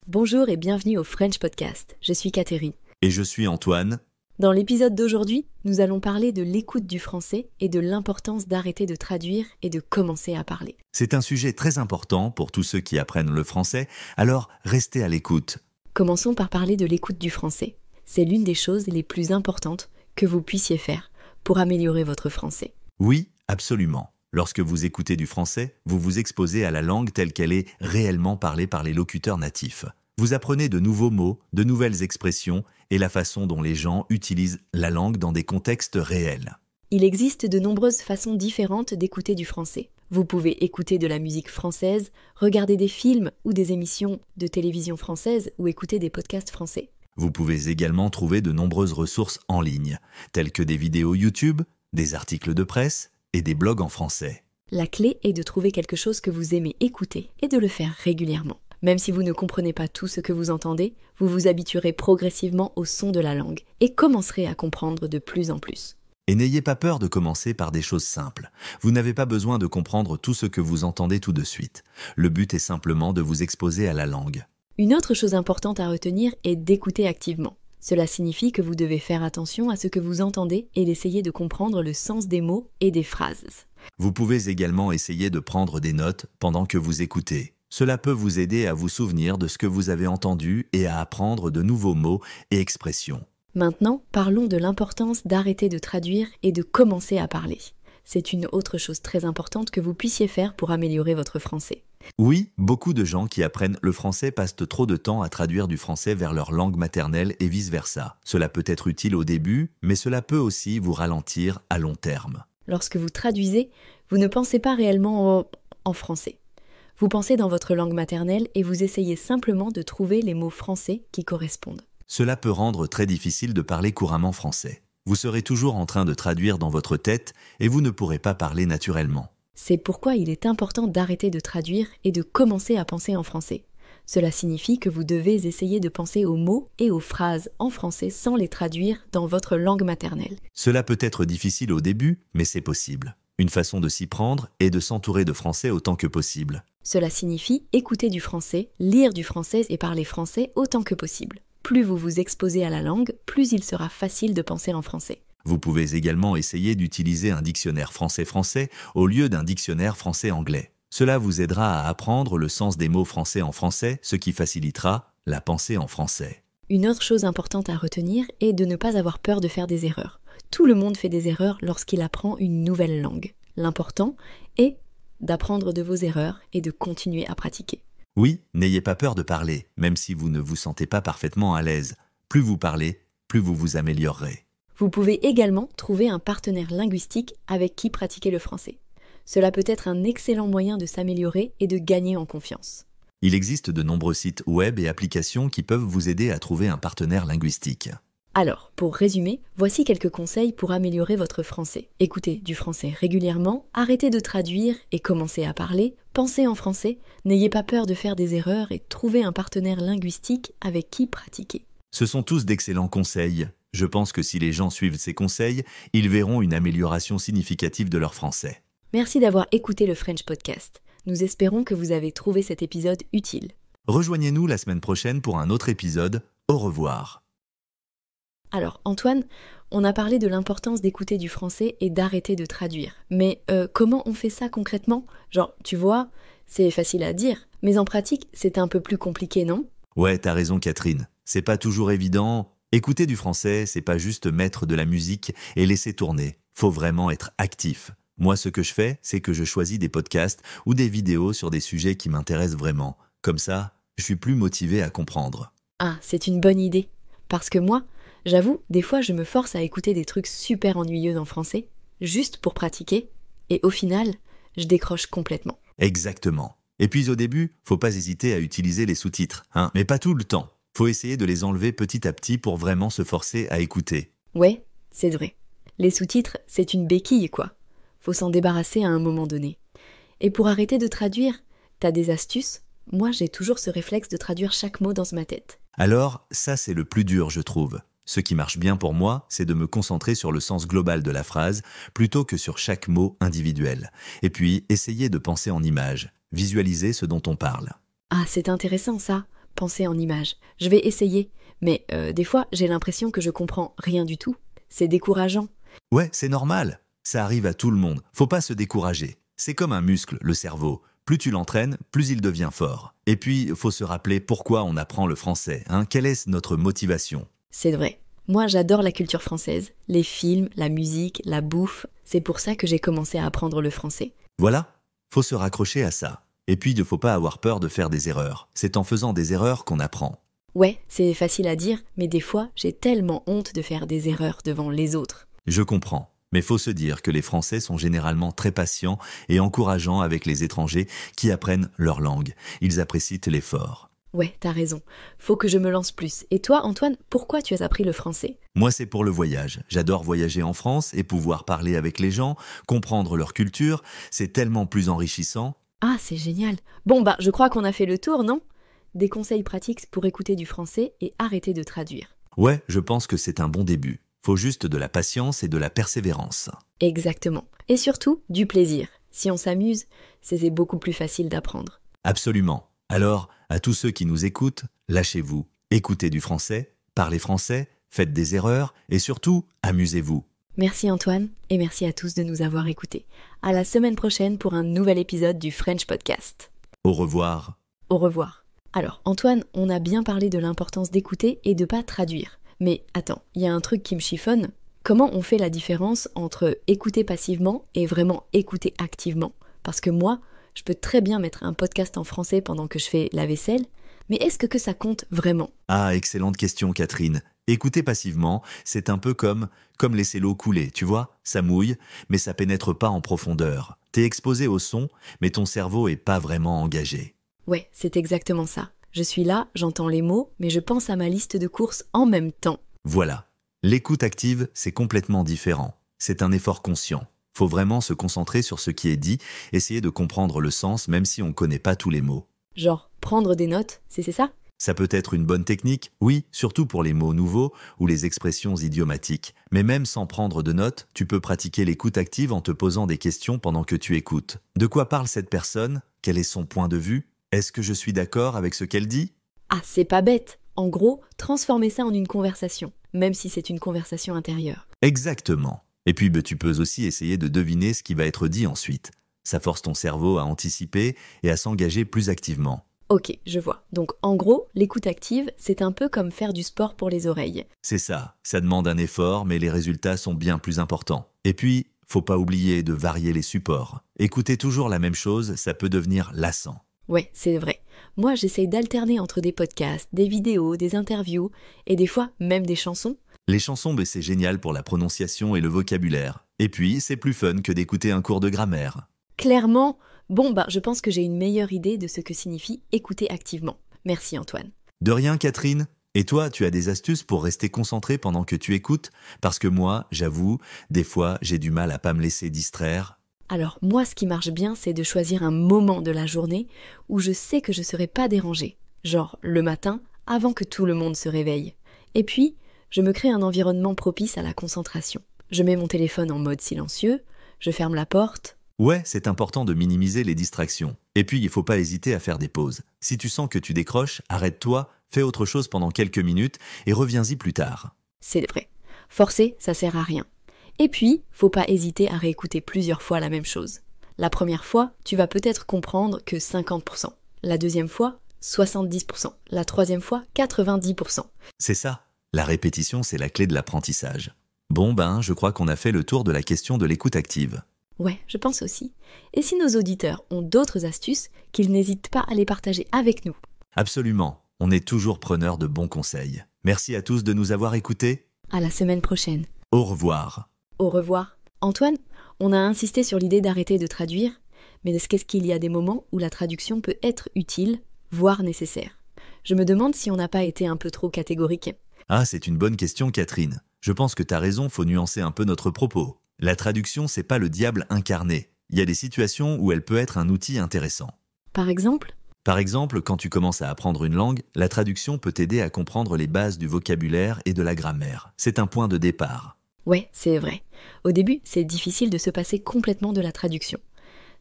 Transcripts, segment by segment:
Bonjour et bienvenue au French Podcast. Je suis Catherine. Et je suis Antoine. Dans l'épisode d'aujourd'hui, nous allons parler de l'écoute du français et de l'importance d'arrêter de traduire et de commencer à parler. C'est un sujet très important pour tous ceux qui apprennent le français, alors restez à l'écoute. Commençons par parler de l'écoute du français. C'est l'une des choses les plus importantes que vous puissiez faire pour améliorer votre français. Oui, absolument. Lorsque vous écoutez du français, vous vous exposez à la langue telle qu'elle est réellement parlée par les locuteurs natifs. Vous apprenez de nouveaux mots, de nouvelles expressions et la façon dont les gens utilisent la langue dans des contextes réels. Il existe de nombreuses façons différentes d'écouter du français. Vous pouvez écouter de la musique française, regarder des films ou des émissions de télévision française ou écouter des podcasts français. Vous pouvez également trouver de nombreuses ressources en ligne, telles que des vidéos YouTube, des articles de presse et des blogs en français. La clé est de trouver quelque chose que vous aimez écouter et de le faire régulièrement. Même si vous ne comprenez pas tout ce que vous entendez, vous vous habituerez progressivement au son de la langue et commencerez à comprendre de plus en plus. Et n'ayez pas peur de commencer par des choses simples. Vous n'avez pas besoin de comprendre tout ce que vous entendez tout de suite. Le but est simplement de vous exposer à la langue. Une autre chose importante à retenir est d'écouter activement. Cela signifie que vous devez faire attention à ce que vous entendez et d'essayer de comprendre le sens des mots et des phrases. Vous pouvez également essayer de prendre des notes pendant que vous écoutez. Cela peut vous aider à vous souvenir de ce que vous avez entendu et à apprendre de nouveaux mots et expressions. Maintenant, parlons de l'importance d'arrêter de traduire et de commencer à parler. C'est une autre chose très importante que vous puissiez faire pour améliorer votre français. Oui, beaucoup de gens qui apprennent le français passent trop de temps à traduire du français vers leur langue maternelle et vice-versa. Cela peut être utile au début, mais cela peut aussi vous ralentir à long terme. Lorsque vous traduisez, vous ne pensez pas réellement en français. Vous pensez dans votre langue maternelle et vous essayez simplement de trouver les mots français qui correspondent. Cela peut rendre très difficile de parler couramment français. Vous serez toujours en train de traduire dans votre tête et vous ne pourrez pas parler naturellement. C'est pourquoi il est important d'arrêter de traduire et de commencer à penser en français. Cela signifie que vous devez essayer de penser aux mots et aux phrases en français sans les traduire dans votre langue maternelle. Cela peut être difficile au début, mais c'est possible. Une façon de s'y prendre est de s'entourer de français autant que possible. Cela signifie écouter du français, lire du français et parler français autant que possible. Plus vous vous exposez à la langue, plus il sera facile de penser en français. Vous pouvez également essayer d'utiliser un dictionnaire français-français au lieu d'un dictionnaire français-anglais. Cela vous aidera à apprendre le sens des mots français en français, ce qui facilitera la pensée en français. Une autre chose importante à retenir est de ne pas avoir peur de faire des erreurs. Tout le monde fait des erreurs lorsqu'il apprend une nouvelle langue. L'important est d'apprendre de vos erreurs et de continuer à pratiquer. Oui, n'ayez pas peur de parler, même si vous ne vous sentez pas parfaitement à l'aise. Plus vous parlez, plus vous vous améliorerez. Vous pouvez également trouver un partenaire linguistique avec qui pratiquer le français. Cela peut être un excellent moyen de s'améliorer et de gagner en confiance. Il existe de nombreux sites web et applications qui peuvent vous aider à trouver un partenaire linguistique. Alors, pour résumer, voici quelques conseils pour améliorer votre français. Écoutez du français régulièrement, arrêtez de traduire et commencez à parler, pensez en français, n'ayez pas peur de faire des erreurs et trouvez un partenaire linguistique avec qui pratiquer. Ce sont tous d'excellents conseils. Je pense que si les gens suivent ces conseils, ils verront une amélioration significative de leur français. Merci d'avoir écouté le French Podcast. Nous espérons que vous avez trouvé cet épisode utile. Rejoignez-nous la semaine prochaine pour un autre épisode. Au revoir. Alors Antoine, on a parlé de l'importance d'écouter du français et d'arrêter de traduire. Mais comment on fait ça concrètement ? Genre, tu vois, c'est facile à dire, mais en pratique, c'est un peu plus compliqué, non ? Ouais, t'as raison Catherine. C'est pas toujours évident. Écouter du français, c'est pas juste mettre de la musique et laisser tourner. Faut vraiment être actif. Moi, ce que je fais, c'est que je choisis des podcasts ou des vidéos sur des sujets qui m'intéressent vraiment. Comme ça, je suis plus motivé à comprendre. Ah, c'est une bonne idée. Parce que moi, j'avoue, des fois je me force à écouter des trucs super ennuyeux en français, juste pour pratiquer, et au final, je décroche complètement. Exactement. Et puis au début, faut pas hésiter à utiliser les sous-titres, mais pas tout le temps. Faut essayer de les enlever petit à petit pour vraiment se forcer à écouter. Ouais, c'est vrai. Les sous-titres, c'est une béquille, quoi. Faut s'en débarrasser à un moment donné. Et pour arrêter de traduire, t'as des astuces ? Moi, j'ai toujours ce réflexe de traduire chaque mot dans ma tête. Alors, ça c'est le plus dur, je trouve. Ce qui marche bien pour moi, c'est de me concentrer sur le sens global de la phrase plutôt que sur chaque mot individuel. Et puis, essayer de penser en images, visualiser ce dont on parle. Ah, c'est intéressant ça, penser en images. Je vais essayer, mais des fois j'ai l'impression que je comprends rien du tout. C'est décourageant. Ouais, c'est normal. Ça arrive à tout le monde. Faut pas se décourager. C'est comme un muscle, le cerveau. Plus tu l'entraînes, plus il devient fort. Et puis, faut se rappeler pourquoi on apprend le français. Quelle est notre motivation? C'est vrai. Moi j'adore la culture française, les films, la musique, la bouffe. C'est pour ça que j'ai commencé à apprendre le français. Voilà, faut se raccrocher à ça. Et puis, il ne faut pas avoir peur de faire des erreurs. C'est en faisant des erreurs qu'on apprend. Ouais, c'est facile à dire, mais des fois j'ai tellement honte de faire des erreurs devant les autres. Je comprends. Mais faut se dire que les Français sont généralement très patients et encourageants avec les étrangers qui apprennent leur langue. Ils apprécient l'effort. Ouais, t'as raison. Faut que je me lance plus. Et toi, Antoine, pourquoi tu as appris le français? Moi, c'est pour le voyage. J'adore voyager en France et pouvoir parler avec les gens, comprendre leur culture. C'est tellement plus enrichissant. Ah, c'est génial. Bon, je crois qu'on a fait le tour, non? Des conseils pratiques pour écouter du français et arrêter de traduire. Ouais, je pense que c'est un bon début. Faut juste de la patience et de la persévérance. Exactement. Et surtout, du plaisir. Si on s'amuse, c'est beaucoup plus facile d'apprendre. Absolument. Alors, à tous ceux qui nous écoutent, lâchez-vous. Écoutez du français, parlez français, faites des erreurs et surtout, amusez-vous. Merci Antoine et merci à tous de nous avoir écoutés. À la semaine prochaine pour un nouvel épisode du French Podcast. Au revoir. Au revoir. Alors Antoine, on a bien parlé de l'importance d'écouter et de pas traduire. Mais attends, il y a un truc qui me chiffonne. Comment on fait la différence entre écouter passivement et vraiment écouter activement? Parce que moi, je peux très bien mettre un podcast en français pendant que je fais la vaisselle, mais est-ce que ça compte vraiment? Ah, excellente question Catherine. Écouter passivement, c'est un peu comme laisser l'eau couler, tu vois? Ça mouille, mais ça pénètre pas en profondeur. T'es exposé au son, mais ton cerveau est pas vraiment engagé. Ouais, c'est exactement ça. Je suis là, j'entends les mots, mais je pense à ma liste de courses en même temps. Voilà. L'écoute active, c'est complètement différent. C'est un effort conscient. Faut vraiment se concentrer sur ce qui est dit, essayer de comprendre le sens même si on connaît pas tous les mots. Genre, prendre des notes, c'est ça? Ça peut être une bonne technique, oui, surtout pour les mots nouveaux ou les expressions idiomatiques. Mais même sans prendre de notes, tu peux pratiquer l'écoute active en te posant des questions pendant que tu écoutes. De quoi parle cette personne? Quel est son point de vue? Est-ce que je suis d'accord avec ce qu'elle dit? Ah, c'est pas bête. En gros, transformer ça en une conversation, même si c'est une conversation intérieure. Exactement. Et puis tu peux aussi essayer de deviner ce qui va être dit ensuite. Ça force ton cerveau à anticiper et à s'engager plus activement. Ok, je vois. Donc en gros, l'écoute active, c'est un peu comme faire du sport pour les oreilles. C'est ça demande un effort, mais les résultats sont bien plus importants. Et puis, faut pas oublier de varier les supports. Écouter toujours la même chose, ça peut devenir lassant. Ouais, c'est vrai. Moi, j'essaye d'alterner entre des podcasts, des vidéos, des interviews, et des fois même des chansons. Les chansons, c'est génial pour la prononciation et le vocabulaire. Et puis, c'est plus fun que d'écouter un cours de grammaire. Clairement, je pense que j'ai une meilleure idée de ce que signifie écouter activement. Merci Antoine. De rien, Catherine. Et toi, tu as des astuces pour rester concentré pendant que tu écoutes? Parce que moi, j'avoue, des fois, j'ai du mal à pas me laisser distraire. Alors moi, ce qui marche bien, c'est de choisir un moment de la journée où je sais que je ne serai pas dérangée. Genre le matin, avant que tout le monde se réveille. Et puis, je me crée un environnement propice à la concentration. Je mets mon téléphone en mode silencieux, je ferme la porte. Ouais, c'est important de minimiser les distractions. Et puis, il faut pas hésiter à faire des pauses. Si tu sens que tu décroches, arrête-toi, fais autre chose pendant quelques minutes et reviens-y plus tard. C'est vrai. Forcer, ça sert à rien. Et puis, faut pas hésiter à réécouter plusieurs fois la même chose. La première fois, tu vas peut-être comprendre que 50%. La deuxième fois, 70%. La troisième fois, 90%. C'est ça. La répétition, c'est la clé de l'apprentissage. Bon je crois qu'on a fait le tour de la question de l'écoute active. Ouais, je pense aussi. Et si nos auditeurs ont d'autres astuces, qu'ils n'hésitent pas à les partager avec nous. Absolument. On est toujours preneurs de bons conseils. Merci à tous de nous avoir écoutés. À la semaine prochaine. Au revoir. Au revoir. Antoine, on a insisté sur l'idée d'arrêter de traduire, mais qu'est-ce qu'il y a des moments où la traduction peut être utile, voire nécessaire? Je me demande si on n'a pas été un peu trop catégorique. Ah, c'est une bonne question, Catherine. Je pense que t'as raison, faut nuancer un peu notre propos. La traduction, c'est pas le diable incarné. Il y a des situations où elle peut être un outil intéressant. Par exemple? Par exemple, quand tu commences à apprendre une langue, la traduction peut t'aider à comprendre les bases du vocabulaire et de la grammaire. C'est un point de départ. Ouais, c'est vrai. Au début, c'est difficile de se passer complètement de la traduction.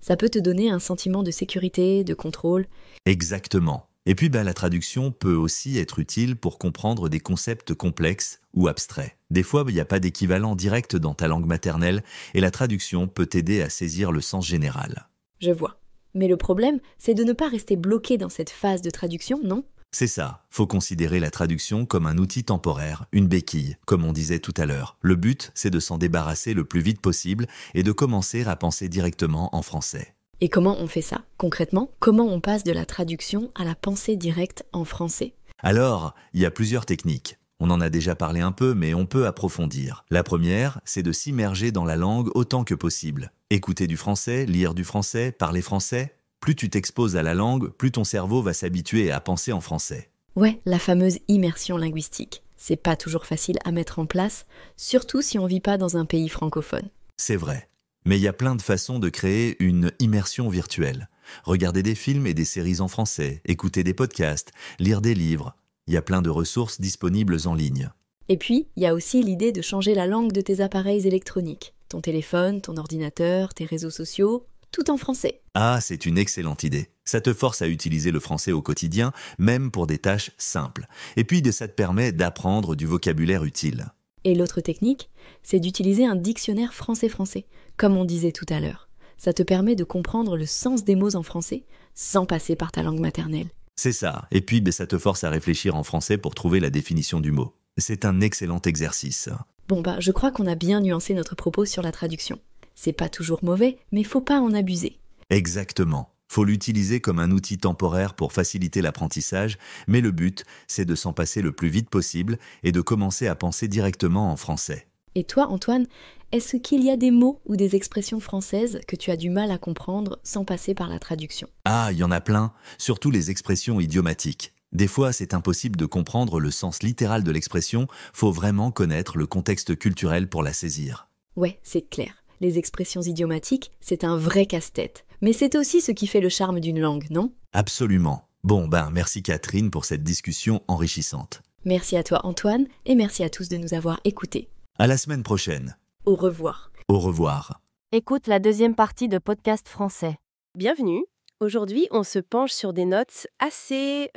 Ça peut te donner un sentiment de sécurité, de contrôle. Exactement. Et puis la traduction peut aussi être utile pour comprendre des concepts complexes ou abstraits. Des fois, il n'y a pas d'équivalent direct dans ta langue maternelle et la traduction peut t'aider à saisir le sens général. Je vois. Mais le problème, c'est de ne pas rester bloqué dans cette phase de traduction, non? C'est ça, faut considérer la traduction comme un outil temporaire, une béquille, comme on disait tout à l'heure. Le but, c'est de s'en débarrasser le plus vite possible et de commencer à penser directement en français. Et comment on fait ça, concrètement? Comment on passe de la traduction à la pensée directe en français? Alors, il y a plusieurs techniques. On en a déjà parlé un peu, mais on peut approfondir. La première, c'est de s'immerger dans la langue autant que possible. Écouter du français, lire du français, parler français. Plus tu t'exposes à la langue, plus ton cerveau va s'habituer à penser en français. Ouais, la fameuse immersion linguistique. C'est pas toujours facile à mettre en place, surtout si on vit pas dans un pays francophone. C'est vrai. Mais il y a plein de façons de créer une immersion virtuelle. Regarder des films et des séries en français, écouter des podcasts, lire des livres. Il y a plein de ressources disponibles en ligne. Et puis, il y a aussi l'idée de changer la langue de tes appareils électroniques. Ton téléphone, ton ordinateur, tes réseaux sociaux, tout en français. Ah, c'est une excellente idée. Ça te force à utiliser le français au quotidien, même pour des tâches simples. Et puis, ça te permet d'apprendre du vocabulaire utile. Et l'autre technique, c'est d'utiliser un dictionnaire français-français, comme on disait tout à l'heure. Ça te permet de comprendre le sens des mots en français sans passer par ta langue maternelle. C'est ça. Et puis, ça te force à réfléchir en français pour trouver la définition du mot. C'est un excellent exercice. Bon je crois qu'on a bien nuancé notre propos sur la traduction. C'est pas toujours mauvais, mais faut pas en abuser. Exactement. Faut l'utiliser comme un outil temporaire pour faciliter l'apprentissage, mais le but, c'est de s'en passer le plus vite possible et de commencer à penser directement en français. Et toi, Antoine, est-ce qu'il y a des mots ou des expressions françaises que tu as du mal à comprendre sans passer par la traduction? Ah, il y en a plein, surtout les expressions idiomatiques. Des fois, c'est impossible de comprendre le sens littéral de l'expression, faut vraiment connaître le contexte culturel pour la saisir. Ouais, c'est clair. Les expressions idiomatiques, c'est un vrai casse-tête. Mais c'est aussi ce qui fait le charme d'une langue, non? Absolument. Bon, merci Catherine pour cette discussion enrichissante. Merci à toi Antoine, et merci à tous de nous avoir écoutés. À la semaine prochaine. Au revoir. Au revoir. Écoute la deuxième partie de Podcast Français. Bienvenue. Aujourd'hui, on se penche sur des notes assez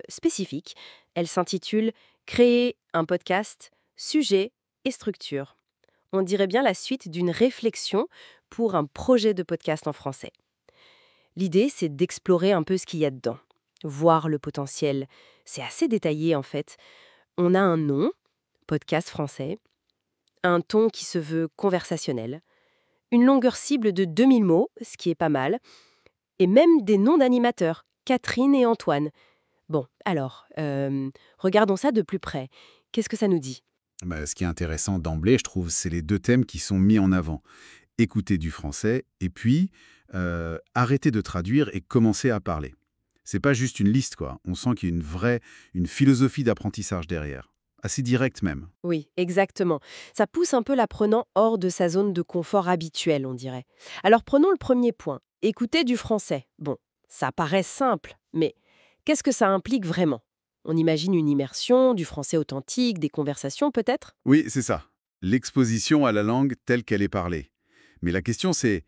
spécifiques. Elles s'intitulent « Créer un podcast, sujet et structure ». On dirait bien la suite d'une réflexion pour un projet de podcast en français. L'idée, c'est d'explorer un peu ce qu'il y a dedans, voir le potentiel. C'est assez détaillé en fait. On a un nom, podcast français, un ton qui se veut conversationnel, une longueur cible de 2000 mots, ce qui est pas mal, et même des noms d'animateurs, Catherine et Antoine. Bon, alors, regardons ça de plus près. Qu'est-ce que ça nous dit ? Ce qui est intéressant d'emblée, je trouve, c'est les deux thèmes qui sont mis en avant. Écouter du français et puis arrêter de traduire et commencer à parler. C'est pas juste une liste, quoi. On sent qu'il y a une philosophie d'apprentissage derrière. Assez directe même. Oui, exactement. Ça pousse un peu l'apprenant hors de sa zone de confort habituelle, on dirait. Alors prenons le premier point. Écouter du français. Bon, ça paraît simple, mais qu'est-ce que ça implique vraiment ? On imagine une immersion, du français authentique, des conversations peut-être ? Oui, c'est ça. L'exposition à la langue telle qu'elle est parlée. Mais la question c'est,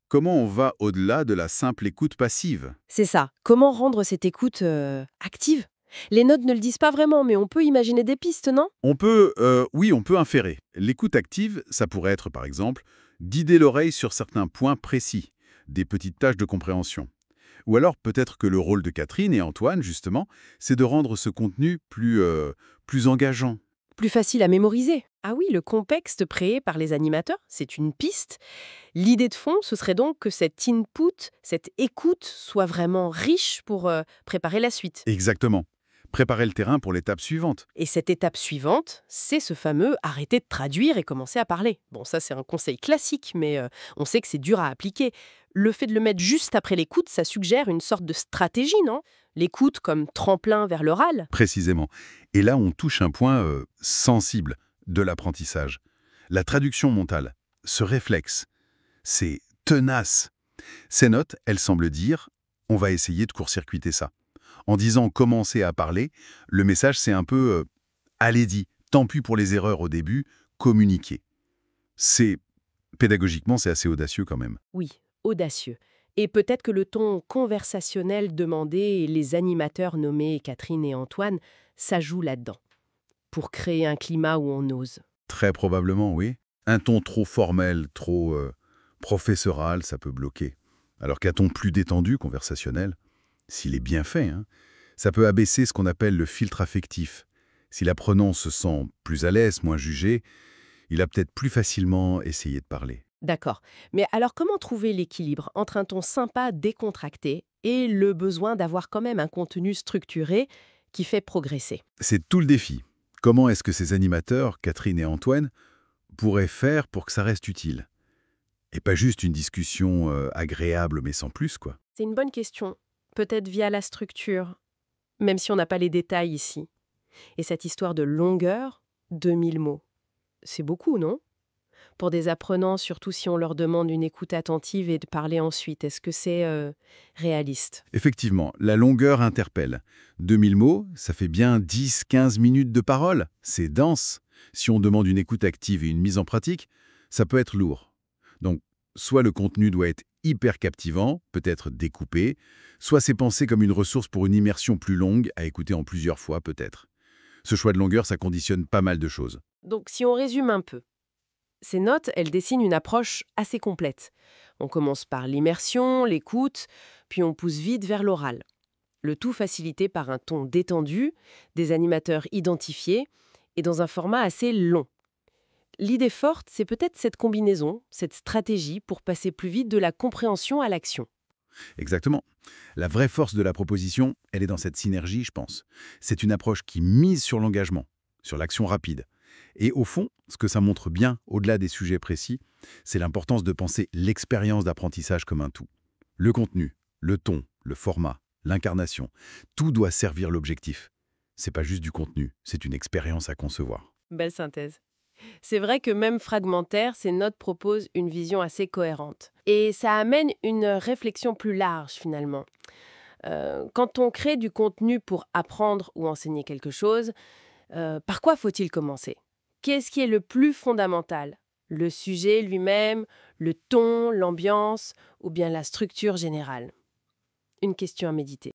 comment on va au-delà de la simple écoute passive ? C'est ça. Comment rendre cette écoute active ? Les notes ne le disent pas vraiment, mais on peut imaginer des pistes, non ? On peut inférer. L'écoute active, ça pourrait être par exemple guider l'oreille sur certains points précis, des petites tâches de compréhension. Ou alors peut-être que le rôle de Catherine et Antoine, justement, c'est de rendre ce contenu plus engageant. Plus facile à mémoriser. Ah oui, le contexte créé par les animateurs, c'est une piste. L'idée de fond, ce serait donc que cet input, cette écoute, soit vraiment riche pour préparer la suite. Exactement. Préparer le terrain pour l'étape suivante. Et cette étape suivante, c'est ce fameux arrêter de traduire et commencer à parler. Bon, ça c'est un conseil classique, mais on sait que c'est dur à appliquer. Le fait de le mettre juste après l'écoute, ça suggère une sorte de stratégie, non ? L'écoute comme tremplin vers l'oral. Précisément. Et là, on touche un point sensible de l'apprentissage. La traduction mentale, ce réflexe, c'est tenace. Ces notes, elles semblent dire On va essayer de court-circuiter ça. En disant commencer à parler, le message c'est un peu allez-y, tant pis pour les erreurs au début, communiquez. Pédagogiquement, c'est assez audacieux quand même. Oui, audacieux. Et peut-être que le ton conversationnel demandé et les animateurs nommés Catherine et Antoine, ça joue là-dedans, pour créer un climat où on ose. Très probablement, oui. Un ton trop formel, trop professoral, ça peut bloquer. Alors qu'un ton plus détendu, conversationnel, s'il est bien fait, hein, ça peut abaisser ce qu'on appelle le filtre affectif. Si l'apprenant se sent plus à l'aise, moins jugé, il a peut-être plus facilement essayé de parler. D'accord. Mais alors comment trouver l'équilibre entre un ton sympa, décontracté, et le besoin d'avoir quand même un contenu structuré qui fait progresser? C'est tout le défi. Comment est-ce que ces animateurs, Catherine et Antoine, pourraient faire pour que ça reste utile? Et pas juste une discussion agréable mais sans plus, quoi. C'est une bonne question. Peut-être via la structure, même si on n'a pas les détails ici. Et cette histoire de longueur, 2000 mots. C'est beaucoup, non? Pour des apprenants, surtout si on leur demande une écoute attentive et de parler ensuite, est-ce que c'est réaliste? Effectivement, la longueur interpelle. 2000 mots, ça fait bien 10-15 minutes de parole. C'est dense. Si on demande une écoute active et une mise en pratique, ça peut être lourd. Donc, soit le contenu doit être hyper captivant, peut-être découpé, soit c'est pensé comme une ressource pour une immersion plus longue, à écouter en plusieurs fois peut-être. Ce choix de longueur, ça conditionne pas mal de choses. Donc si on résume un peu, ces notes, elles dessinent une approche assez complète. On commence par l'immersion, l'écoute, puis on pousse vite vers l'oral. Le tout facilité par un ton détendu, des animateurs identifiés et dans un format assez long. L'idée forte, c'est peut-être cette combinaison, cette stratégie pour passer plus vite de la compréhension à l'action. Exactement. La vraie force de la proposition, elle est dans cette synergie, je pense. C'est une approche qui mise sur l'engagement, sur l'action rapide. Et au fond, ce que ça montre bien, au-delà des sujets précis, c'est l'importance de penser l'expérience d'apprentissage comme un tout. Le contenu, le ton, le format, l'incarnation, tout doit servir l'objectif. C'est pas juste du contenu, c'est une expérience à concevoir. Belle synthèse. C'est vrai que même fragmentaire, ces notes proposent une vision assez cohérente. Et ça amène une réflexion plus large finalement. Quand on crée du contenu pour apprendre ou enseigner quelque chose, par quoi faut-il commencer? Qu'est-ce qui est le plus fondamental? Le sujet lui-même, le ton, l'ambiance ou bien la structure générale? Une question à méditer.